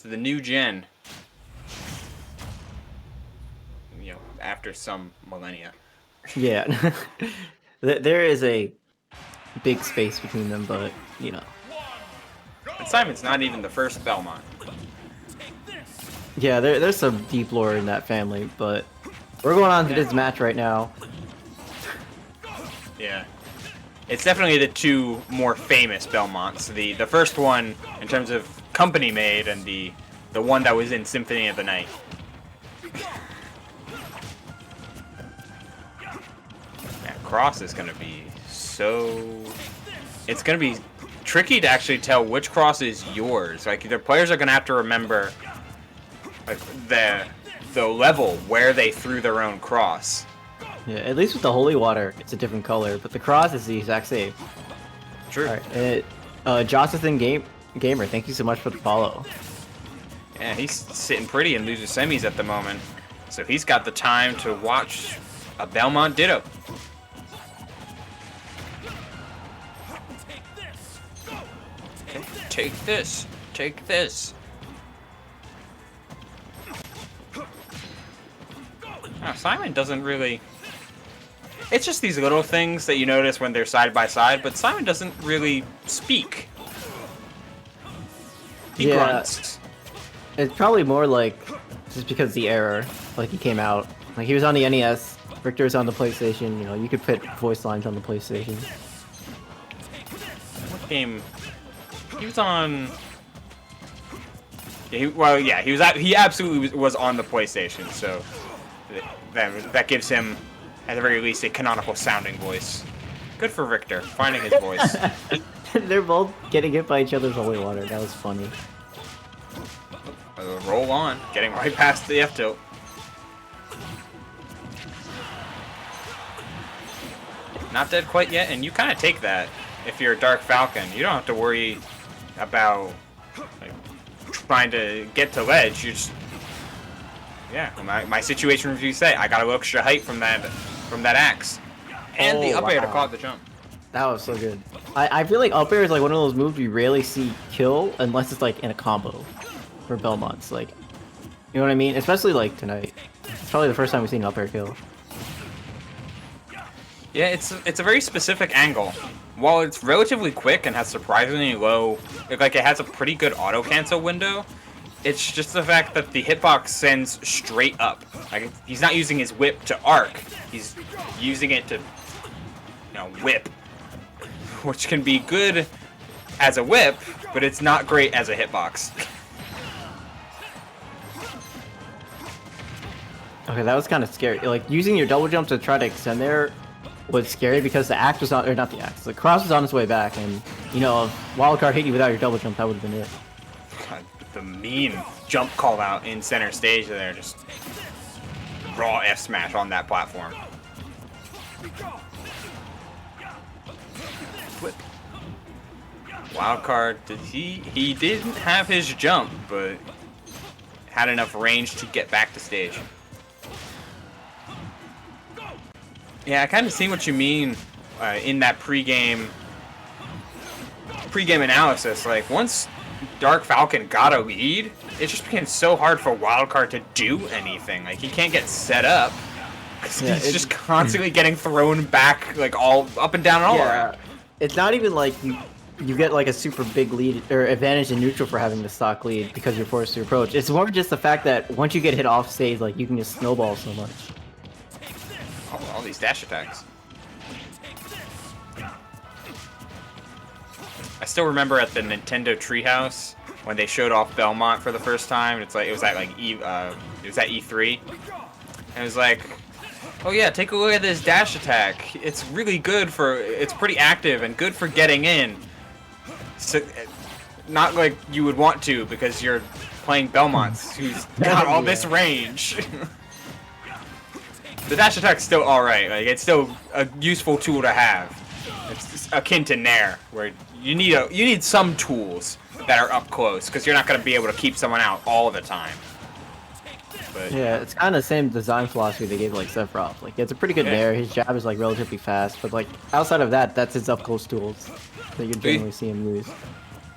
to the new gen. You know, after some millennia. Yeah, there is a big space between them, but you know. And Simon's not even the first Belmont. Yeah, there's some deep lore in that family, but we're going on to this match right now. Yeah. It's definitely the two more famous Belmonts. The first one in terms of company made, and the one that was in Symphony of the Night. That cross is gonna be so. It's gonna be tricky to actually tell which cross is yours. Like the players are gonna have to remember like the level where they threw their own cross. Yeah, at least with the holy water, it's a different color, but the cross is the exact same. True. All right, Jonathan Gamer, thank you so much for the follow. Yeah, he's sitting pretty in loser semis at the moment, so he's got the time to watch a Belmont Ditto. Okay, take this. Take this. Oh, Simon doesn't really. It's just these little things that you notice when they're side by side, but Simon doesn't really speak. He grunts. It's probably more like just because the error, like he came out, like he was on the NES, Richter was on the PlayStation. You know, you could put voice lines on the PlayStation. What game? He was on. Yeah, he absolutely was on the PlayStation, so that gives him, at the very least, a canonical sounding voice. Good for Richter, finding his voice. They're both getting hit by each other's holy water. That was funny. Roll on, getting right past the F tilt. Not dead quite yet, and you kind of take that if you're a Dark Falcon. You don't have to worry about like trying to get to ledge. You just, yeah. My situation review say I got a little extra height from that axe, and the up air to caught the jump. That was so good. I feel like up air is like one of those moves we rarely see kill unless it's like in a combo for Belmonts. Like, you know what I mean? Especially like tonight. It's probably the first time we've seen up air kill. Yeah, it's a very specific angle. While it's relatively quick and has surprisingly low, like it has a pretty good auto cancel window, it's just the fact that the hitbox sends straight up. Like he's not using his whip to arc, he's using it to, you know, whip, which can be good as a whip, but it's not great as a hitbox. Okay, that was kind of scary. Like using your double jump to try to extend there was scary because the axe was on, or not the axe, the cross was on its way back, and you know, if wildcard hit you without your double jump, that would have been it. God, the mean jump call out in center stage there, just raw F smash on that platform. Flip. Wildcard, he didn't have his jump, but had enough range to get back to stage. Yeah, I kind of see what you mean in that pregame analysis. Like once Dark Falcon got a lead, it just became so hard for Wildcard to do anything. Like he can't get set up because he's just constantly getting thrown back, like all up and down and all around. It's not even like you get like a super big lead or advantage in neutral for having the stock lead because you're forced to approach. It's more just the fact that once you get hit off stage, like you can just snowball so much. All these dash attacks. I still remember at the Nintendo Treehouse when they showed off Belmont for the first time. It was at E3, and it was like, oh yeah, take a look at this dash attack. It's really good it's pretty active and good for getting in. So, not like you would want to because you're playing Belmonts who's got all this range. The dash attack's still alright, like it's still a useful tool to have. It's akin to Nair, where you need some tools that are up close, because you're not going to be able to keep someone out all the time. But, yeah, it's kind of the same design philosophy they gave like Sephiroth. Like it's a pretty good Nair, his jab is like relatively fast, but like outside of that, that's his up close tools that you generally see him use.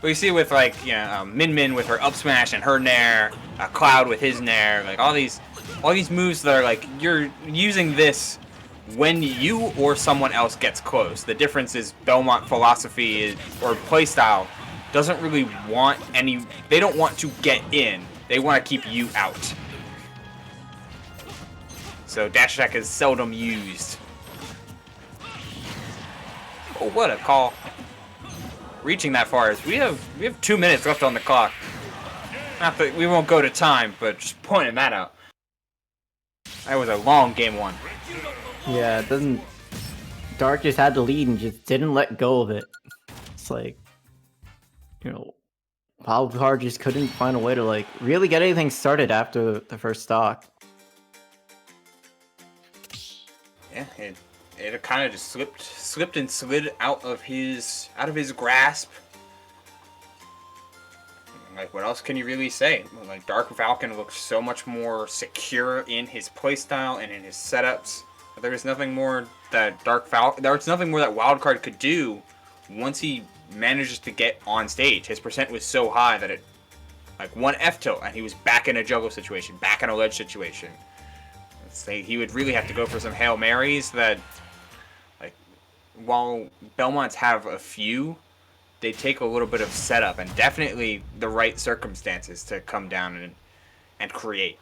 we see with like Min Min with her up smash and her nair, Cloud with his nair, like all these moves that are like you're using this when you or someone else gets close. The difference is Belmont philosophy or playstyle doesn't really want any. They don't want to get in. They want to keep you out. So dash attack is seldom used. Oh, what a call! Reaching that far is we have 2 minutes left on the clock. Not that we won't go to time, but just pointing that out. That was a long game one. Yeah, it doesn't. Dark just had the lead and just didn't let go of it. It's like, Wildcard just couldn't find a way to like really get anything started after the first stock. Yeah, it kind of just slipped and slid out of his grasp. Like, what else can you really say? Like, Dark Falcon looks so much more secure in his playstyle and in his setups. But there was nothing more that Wildcard could do once he manages to get on stage. His percent was so high that it, like, one F tilt and he was back in a juggle situation, back in a ledge situation. Let's say he would really have to go for some Hail Marys that, like, while Belmonts have a few, they take a little bit of setup and definitely the right circumstances to come down and create.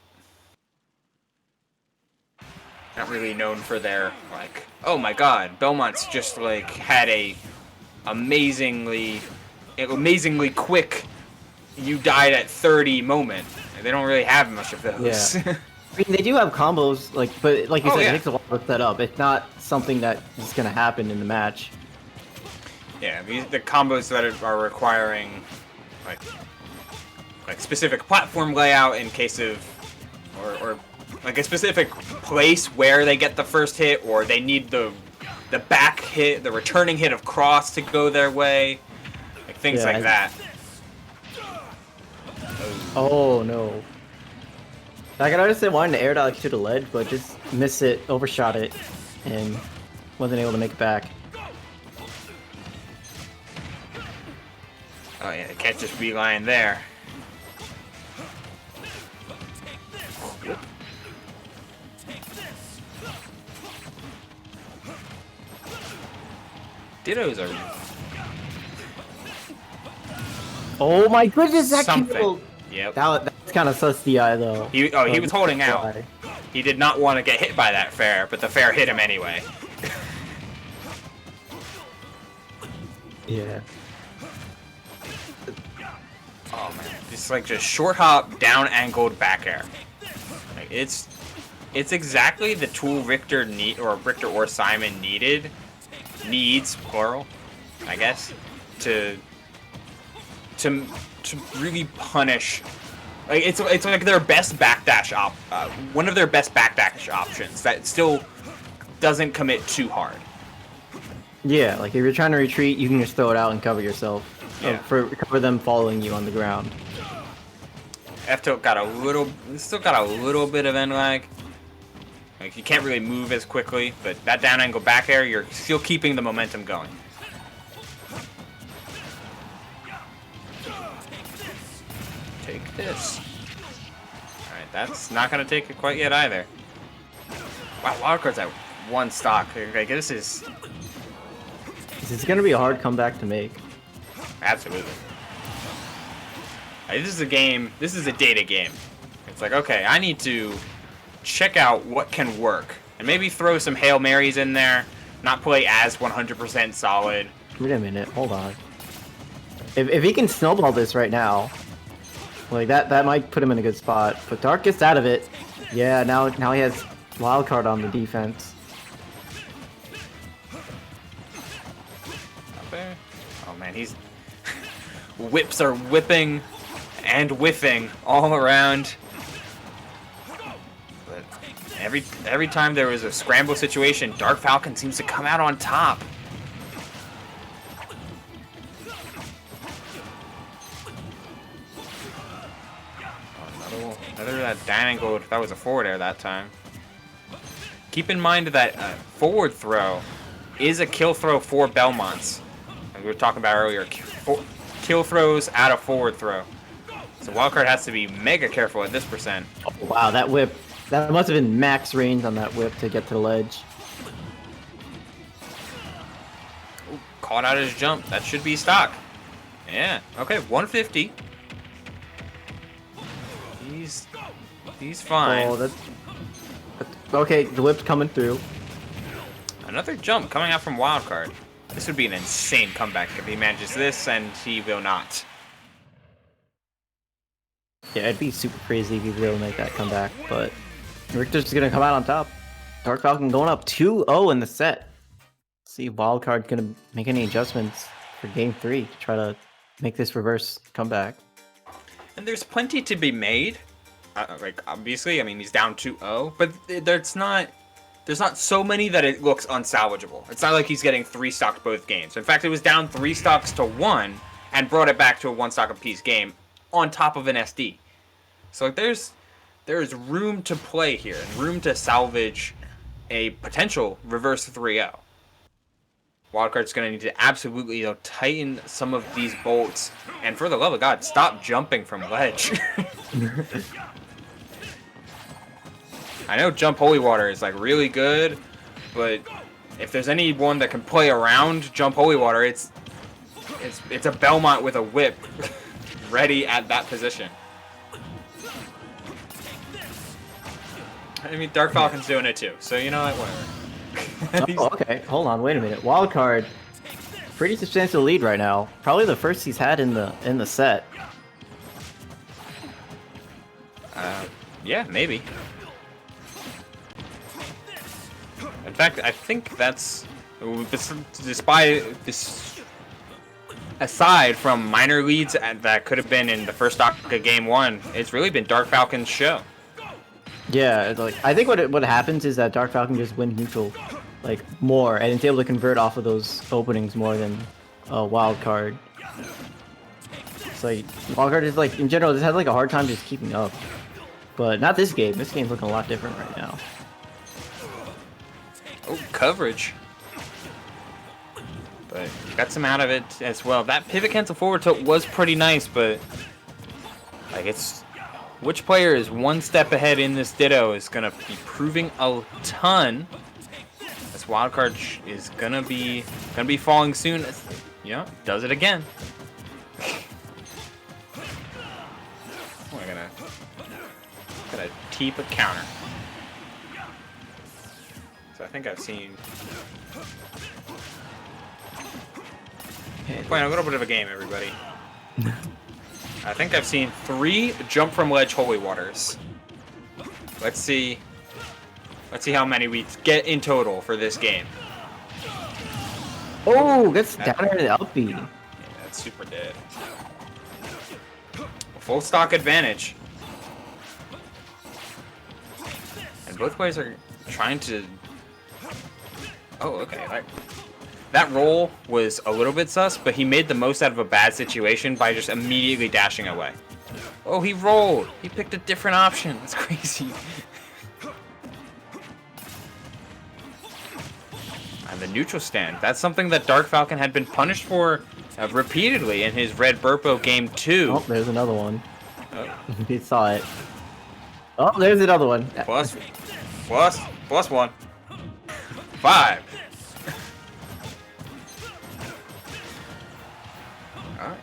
Not really known for their, like, oh my god, Belmont's just, like, had a amazingly quick, you died at 30 moment. And they don't really have much of those. Yeah. I mean, they do have combos, like, but like you said, yeah. it takes a while to set up. It's not something that is going to happen in the match. Yeah, the combos that are requiring, like specific platform layout in case of, or like a specific place where they get the first hit, or they need the back hit, the returning hit of cross to go their way, like things like that. Oh no! I can understand wanting to air dodge to the ledge, but just miss it, overshot it, and wasn't able to make it back. Oh yeah, can't just be lying there. Dittos are Oh my goodness, that something. killed! Yep. That's kind of sus DI though. He was holding out. He did not want to get hit by that fair, but the fair hit him anyway. Yeah. Oh man, it's like just short hop, down angled back air. Like it's exactly the tool Richter or Simon needs plural, I guess, to really punish. Like it's like their best backdash one of their best backdash options that still doesn't commit too hard. Yeah, like if you're trying to retreat, you can just throw it out and cover yourself. Yeah. For them following you on the ground. F-tilt still got a little bit of end lag. Like you can't really move as quickly, but that down angle back air, you're still keeping the momentum going. Take this. Alright, that's not gonna take it quite yet either. Wow, wildcard's at one stock. Like this is gonna be a hard comeback to make. Absolutely. This is a game. This is a data game. It's like, okay, I need to check out what can work, and maybe throw some Hail Marys in there. Not play as 100% solid. Wait a minute, hold on. If he can snowball this right now, like that might put him in a good spot. But Dark gets out of it. Yeah, now he has wildcard on the defense. Up there. Oh man, he's whips are whipping and whiffing all around. But every time there was a scramble situation, Dark Falcon seems to come out on top. Another that dangled. That was a forward air that time. Keep in mind that forward throw is a kill throw for Belmonts. Like we were talking about earlier. kill throws out of forward throw. So wildcard has to be mega careful at this percent. Oh, wow, that whip. That must have been max range on that whip to get to the ledge. Ooh, caught out his jump. That should be stock. Yeah. Okay, 150. He's fine. Oh, that's okay. The whip's coming through. Another jump coming out from wildcard. This would be an insane comeback if he manages this, and he will not. Yeah, it'd be super crazy if he really make that comeback, but Richter's gonna come out on top. Dark Falcon going up 2-0 in the set. See if wildcard's gonna make any adjustments for game 3 to try to make this reverse comeback. And there's plenty to be made. Like, obviously, I mean, he's down 2-0, but there's not so many that it looks unsalvageable. It's not like he's getting 3 stocks both games. In fact, it was down 3 stocks to 1 and brought it back to a 1 stock apiece game on top of an SD. So like, there's room to play here and room to salvage a potential reverse 3-0. Wildcard's going to need to absolutely, tighten some of these bolts, and for the love of God, stop jumping from ledge. I know Jump Holy Water is like really good, but if there's anyone that can play around Jump Holy Water, it's a Belmont with a whip ready at that position. I mean, Dark Falcon's doing it too, so you know what, whatever. Oh, okay. Hold on, wait a minute. Wildcard, pretty substantial lead right now. Probably the first he's had in the set. Yeah, maybe. In fact, I think that's despite this. Aside from minor leads that could have been in the first stock of game 1, it's really been Dark Falcon's show. Yeah, like I think what happens is that Dark Falcon just wins neutral, like more, and it's able to convert off of those openings more than Wildcard. It's like Wildcard is like in general just has like a hard time just keeping up, but not this game. This game's looking a lot different right now. Oh, coverage. But got some out of it as well. That pivot cancel forward tilt was pretty nice, but like it's which player is 1 step ahead in this Ditto is gonna be proving a ton. This wildcard is gonna be falling soon. Yeah, does it again. We're gonna keep a counter. So I think I've seen. Playing a little bit of a game, everybody. I think I've seen 3 jump from ledge holy waters. Let's see how many we get in total for this game. Oh, gets down into the up B. Yeah, that's super dead. Full stock advantage. And both players are trying to. Oh, okay. That roll was a little bit sus, but he made the most out of a bad situation by just immediately dashing away. Oh, he rolled! He picked a different option. That's crazy. And the neutral stand. That's something that Dark Falcon had been punished for repeatedly in his Red Burpo Game 2. Oh, there's another one. Oh. He saw it. Oh, there's another one. Plus 1. 5. Alright.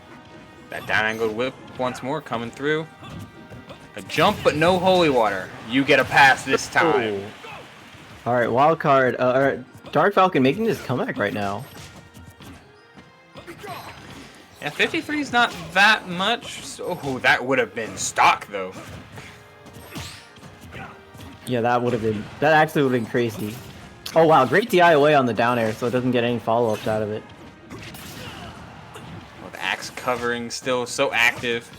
That down angled whip once more coming through. A jump but no holy water. You get a pass this time. Alright, wild card. Dark Falcon making this comeback right now. Yeah, 53 is not that much. So, that would have been stock though. Yeah, that actually would have been crazy. Oh wow, great DI away on the down air so it doesn't get any follow-ups out of it. Well, the axe covering still so active.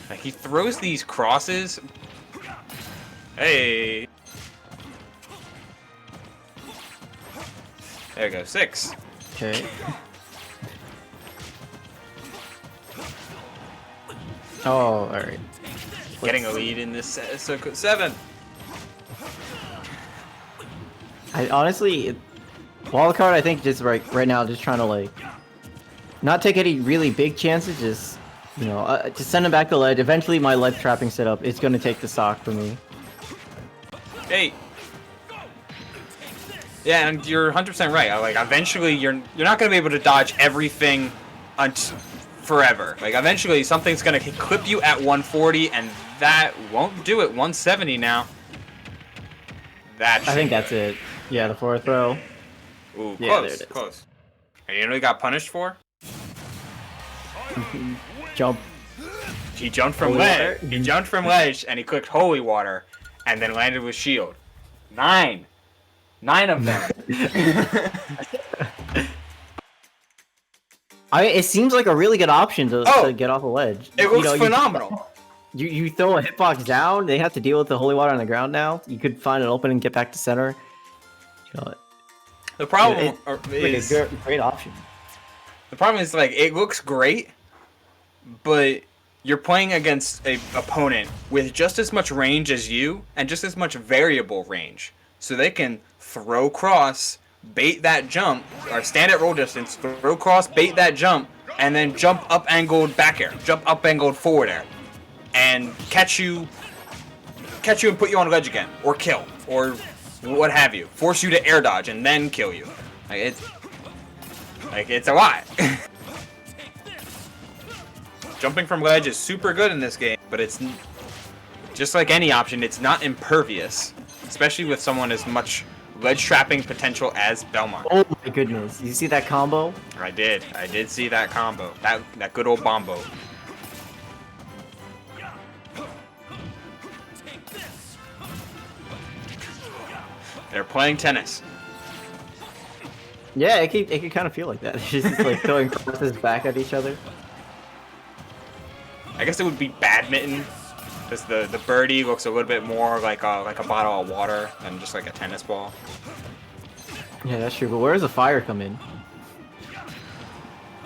Like, he throws these crosses. Hey. There we go, 6. Okay. Oh, alright. Getting a lead in this set, so 7. I honestly, wildcard I think just right now just trying to like not take any really big chances. Just just send him back to ledge. Eventually, my ledge trapping setup is going to take the stock for me. Hey. Yeah, and you're 100% right. Like, eventually, you're not gonna be able to dodge everything forever. Like, eventually, something's gonna clip you at 140, and that won't do it. 170 now. I think that's it. Yeah, the forward throw. Ooh, close, yeah, there it is. Close. And you know what he got punished for? Jump. He jumped from ledge. He jumped from ledge, and he clicked holy water, and then landed with shield. 9 of them. It seems like a really good option to get off a ledge. It looks phenomenal. You throw a hitbox down, they have to deal with the holy water on the ground now. You could find an opening and get back to center. The problem is a great option. The problem is, like, it looks great, but you're playing against an opponent with just as much range as you and just as much variable range. So they can throw cross, bait that jump, or stand at roll distance, throw cross, bait that jump, and then jump up angled back air, jump up angled forward air, and catch you and put you on ledge again, or kill, or what have you. Force you to air dodge and then kill you. It's a lot. Jumping from ledge is super good in this game, but it's just like any option, it's not impervious, especially with someone as much ledge trapping potential as Belmont. Oh my goodness. You see that combo? I did see that combo. That good old bombo. They're playing tennis. Yeah, it could kind of feel like that. It's just like throwing crosses back at each other. I guess it would be badminton, because the birdie looks a little bit more like a bottle of water than just like a tennis ball. Yeah, that's true. But where does the fire come in?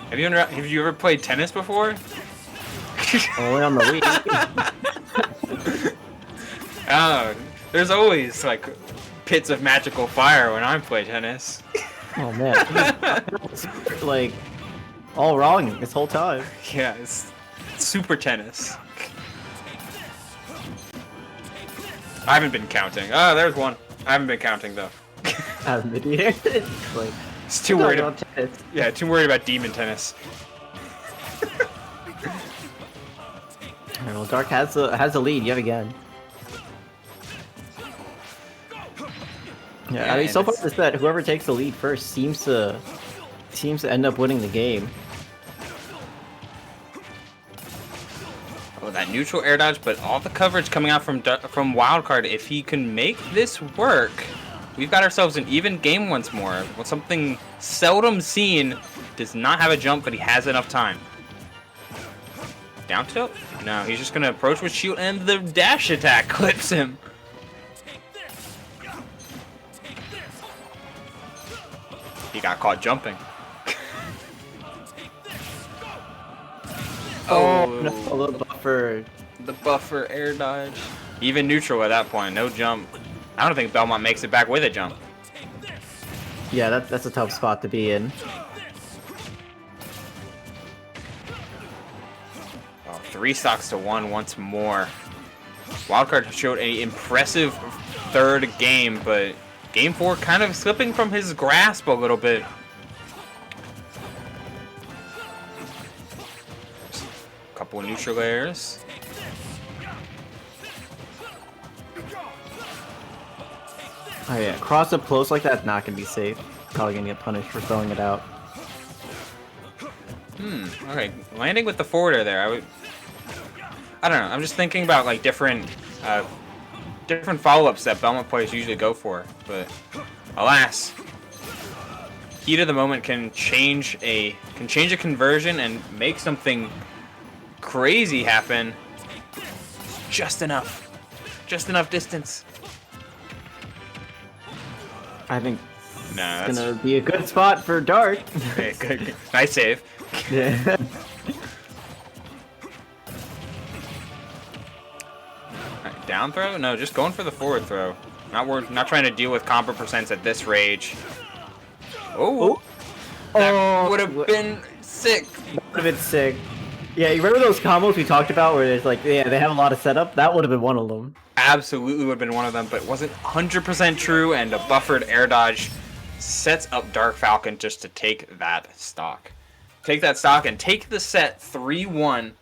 Have you ever played tennis before? Only on the Wii. Oh, there's always like pits of magical fire when I play tennis. Oh man, like all wrong this whole time. Yeah, it's super tennis. I haven't been counting. Oh, there's one. I haven't been counting though. Like, it's too worried about tennis. Yeah, too worried about demon tennis. Alright, well, Dark has the lead yet again. Yeah, I mean, so far this set, whoever takes the lead first seems to end up winning the game. Oh, that neutral air dodge, but all the coverage coming out from Wildcard. If he can make this work, we've got ourselves an even game once more. With something seldom seen. Does not have a jump, but he has enough time. Down tilt? No, he's just gonna approach with shield, and the dash attack clips him. He got caught jumping. Oh, no, a little buffer. The buffer air dodge. Even neutral at that point, no jump. I don't think Belmont makes it back with a jump. Yeah, that's a tough spot to be in. Oh, 3 stocks to 1 once more. Wildcard showed an impressive third game, but game 4 kind of slipping from his grasp a little bit. Couple of neutral layers. Oh yeah, cross up close like that's not gonna be safe. Probably gonna get punished for throwing it out. Okay, landing with the forwarder there. I don't know. I'm just thinking about like different follow-ups that Belmont players usually go for, but alas, heat of the moment can change a conversion and make something crazy happen. Just enough distance. I think Nah, it's gonna be a good spot for Dark. Okay, good. Nice save. Yeah. Right, down throw? No, just going for the forward throw. Not trying to deal with combo percents at this rage. Oh, that would have been sick. That would have been sick. Yeah, you remember those combos we talked about where there's like, yeah, they have a lot of setup? That would have been one of them. Absolutely would have been one of them, but it wasn't 100% true, and a buffered air dodge sets up Dark Falcon just to take that stock. Take that stock and take the set 3-1